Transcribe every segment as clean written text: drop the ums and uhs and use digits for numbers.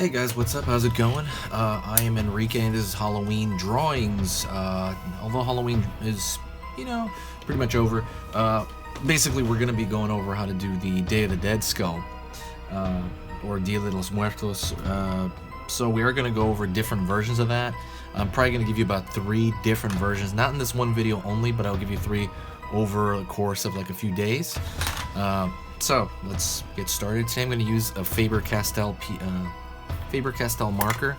Hey guys, what's up? How's it going? I am Enrique and this is Halloween drawings. Although Halloween is, pretty much over, basically we're going to be going over how to do the Day of the Dead skull, or Dia de los Muertos. So we are going to go over different versions of that. I'm probably going to give you about 3 different versions, not in this one video only, but I'll give you 3 over the course of like a few days. So let's get started. Today I'm going to use a Faber-Castell marker.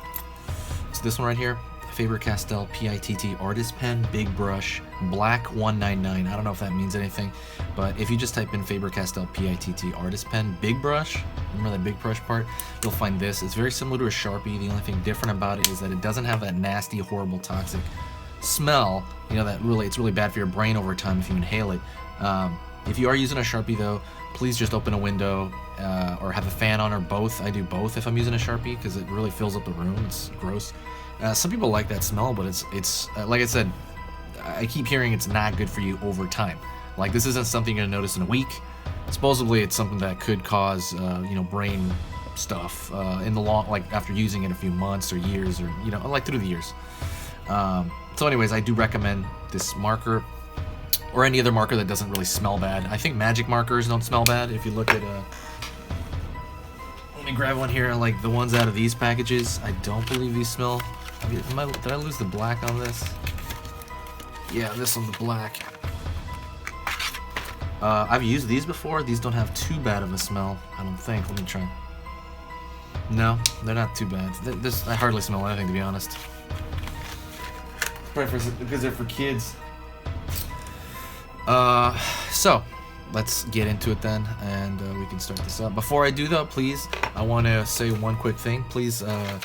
So this one right here, Faber-Castell PITT Artist Pen, big brush, black 199. I don't know if that means anything, but if you just type in Faber-Castell PITT Artist Pen, big brush, remember that big brush part, you'll find this. It's very similar to a Sharpie. The only thing different about it is that it doesn't have that nasty, horrible, toxic smell. That it's really bad for your brain over time if you inhale it. If you are using a Sharpie though, please just open a window or have a fan on, or both. I do both if I'm using a Sharpie because it really fills up the room. It's gross. Some people like that smell, but it's like I said, I keep hearing it's not good for you over time. Like, this isn't something you're gonna notice in a week. Supposedly it's something that could cause brain stuff in the long, like after using it a few months or years, or like through the years. So anyways, I do recommend this marker or any other marker that doesn't really smell bad. I think magic markers don't smell bad. If you look at let me grab one here, like the ones out of these packages, I don't believe these smell. Did I lose the black on this? Yeah, this one's the black. I've used these before. These don't have too bad of a smell, I don't think. Let me try. No, they're not too bad. I hardly smell anything, to be honest. Probably because they're for kids. So let's get into it then, and we can start this up. Before I do though, please, I want to say one quick thing. Please, a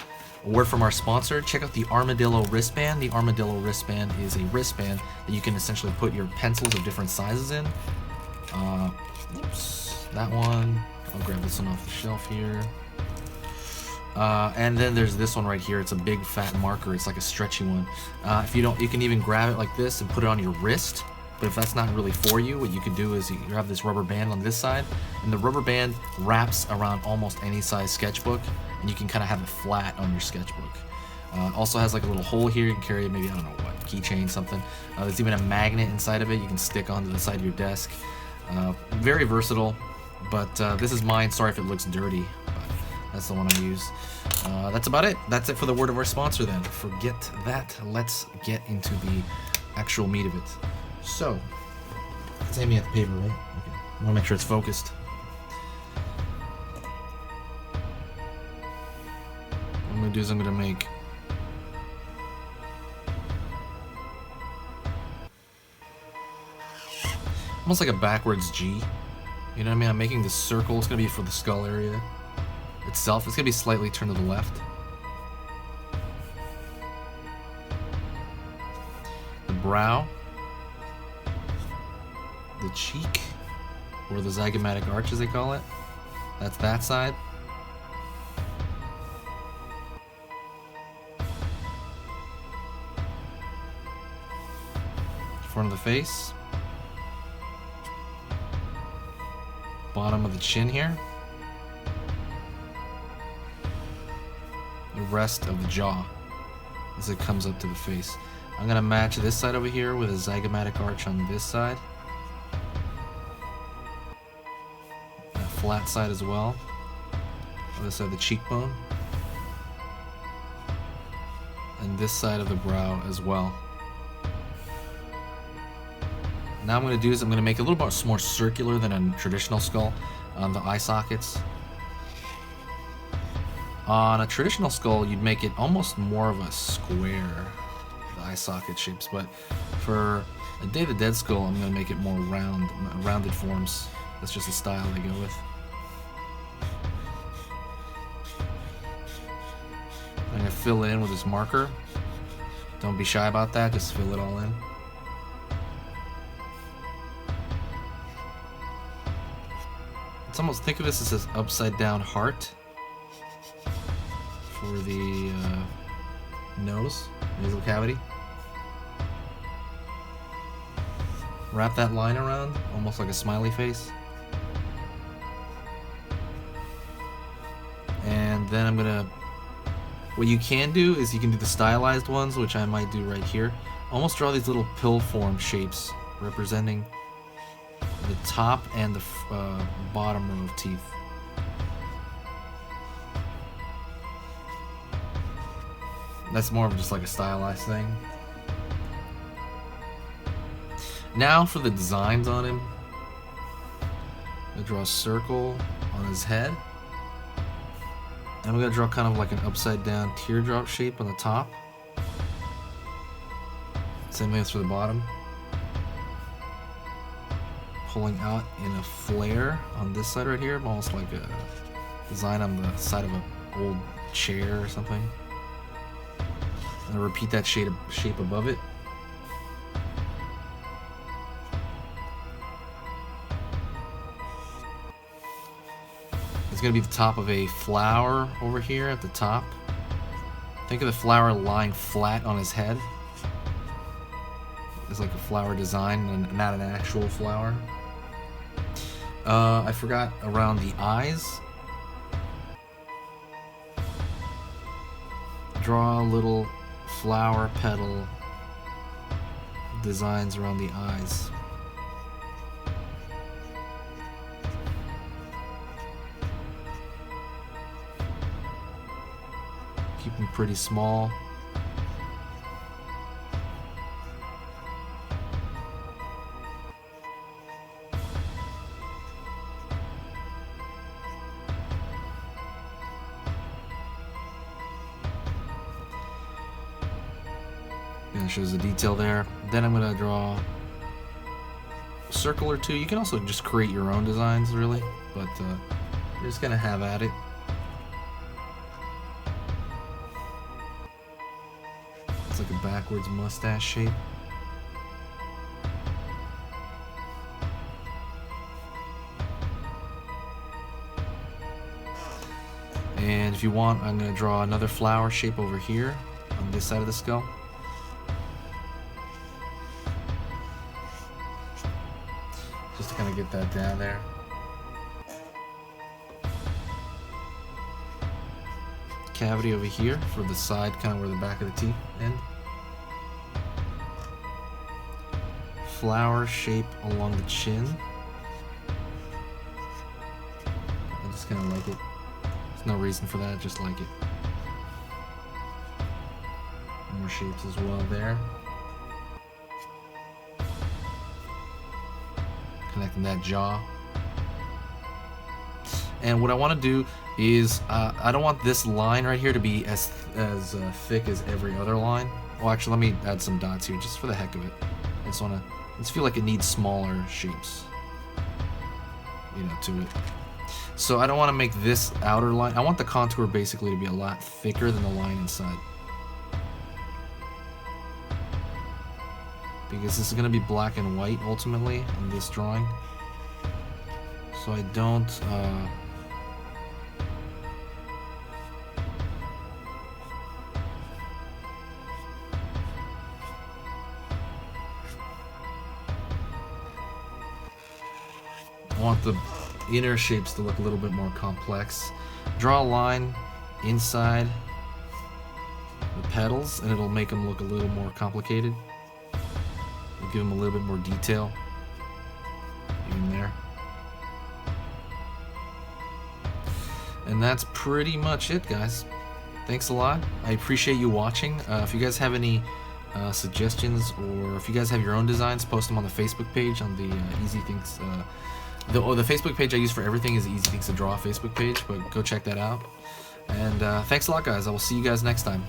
word from our sponsor. Check out the Armadillo wristband. The Armadillo wristband is a wristband that you can essentially put your pencils of different sizes in. Oops, that one. I'll grab this one off the shelf here. And then there's this one right here. It's a big fat marker. It's like a stretchy one. If you don't, you can even grab it like this and put it on your wrist. But if that's not really for you, what you can do is you have this rubber band on this side, and the rubber band wraps around almost any size sketchbook, and you can kind of have it flat on your sketchbook. Also has like a little hole here. You can carry maybe, I don't know what, keychain, something. There's even a magnet inside of it you can stick onto the side of your desk. Very versatile, but this is mine. Sorry if it looks dirty, but that's the one I use. That's about it. That's it for the word of our sponsor then. Forget that. Let's get into the actual meat of it. So, it's aiming at the paper, right? Okay. I want to make sure it's focused. What I'm going to do is I'm going to make almost like a backwards G. You know what I mean? I'm making this circle. It's going to be for the skull area itself. It's going to be slightly turned to the left. The brow. The cheek, or the zygomatic arch as they call it. That's that side. Front of the face. Bottom of the chin here. The rest of the jaw as it comes up to the face. I'm going to match this side over here with a zygomatic arch on this side. Flat side as well. Other side of the cheekbone. And this side of the brow as well. Now I'm going to do is I'm going to make it a little bit more circular than a traditional skull on the eye sockets. On a traditional skull, you'd make it almost more of a square, the eye socket shapes, but for a Day of the Dead skull, I'm going to make it more rounded forms. That's just the style they go with. I'm going to fill it in with this marker. Don't be shy about that, just fill it all in. It's almost, think of this as an upside down heart for the nose, nasal cavity. Wrap that line around, almost like a smiley face. And then I'm gonna What you can do is you can do the stylized ones, which I might do right here. Almost draw these little pill form shapes representing the top and the bottom row of teeth. That's more of just like a stylized thing. Now for the designs on him. I'm gonna draw a circle on his head. And I'm gonna draw kind of like an upside down teardrop shape on the top. Same thing as for the bottom. Pulling out in a flare on this side right here, almost like a design on the side of an old chair or something. And repeat that shape above it. It's going to be the top of a flower over here at the top. Think of the flower lying flat on his head. It's like a flower design and not an actual flower. I forgot around the eyes. Draw a little flower petal designs around the eyes. Keep them pretty small. And it shows the detail there. Then I'm gonna draw a circle or two. You can also just create your own designs, really, but you're just gonna have at it. It's like a backwards mustache shape. And if you want, I'm gonna draw another flower shape over here on this side of the skull. Just to kind of get that down there. Cavity over here for the side, kind of where the back of the teeth end. Flower shape along the chin. I just kind of like it. There's no reason for that, just like it. More shapes as well there. Connecting that jaw. And what I want to do is I don't want this line right here to be as thick as every other line. Well, actually, let me add some dots here just for the heck of it. I just feel like it needs smaller shapes, you know, to it. So I don't want to make this outer line. I want the contour basically to be a lot thicker than the line inside, because this is going to be black and white ultimately on this drawing. So I don't I want the inner shapes to look a little bit more complex. Draw a line inside the petals and it'll make them look a little more complicated. It'll give them a little bit more detail even there. And that's pretty much it, guys. Thanks a lot. I appreciate you watching. If you guys have any suggestions, or if you guys have your own designs, post them on the Facebook page, on the Easy Things. The Facebook page I use for everything is the Easy Things to Draw Facebook page, but go check that out. And thanks a lot, guys. I will see you guys next time.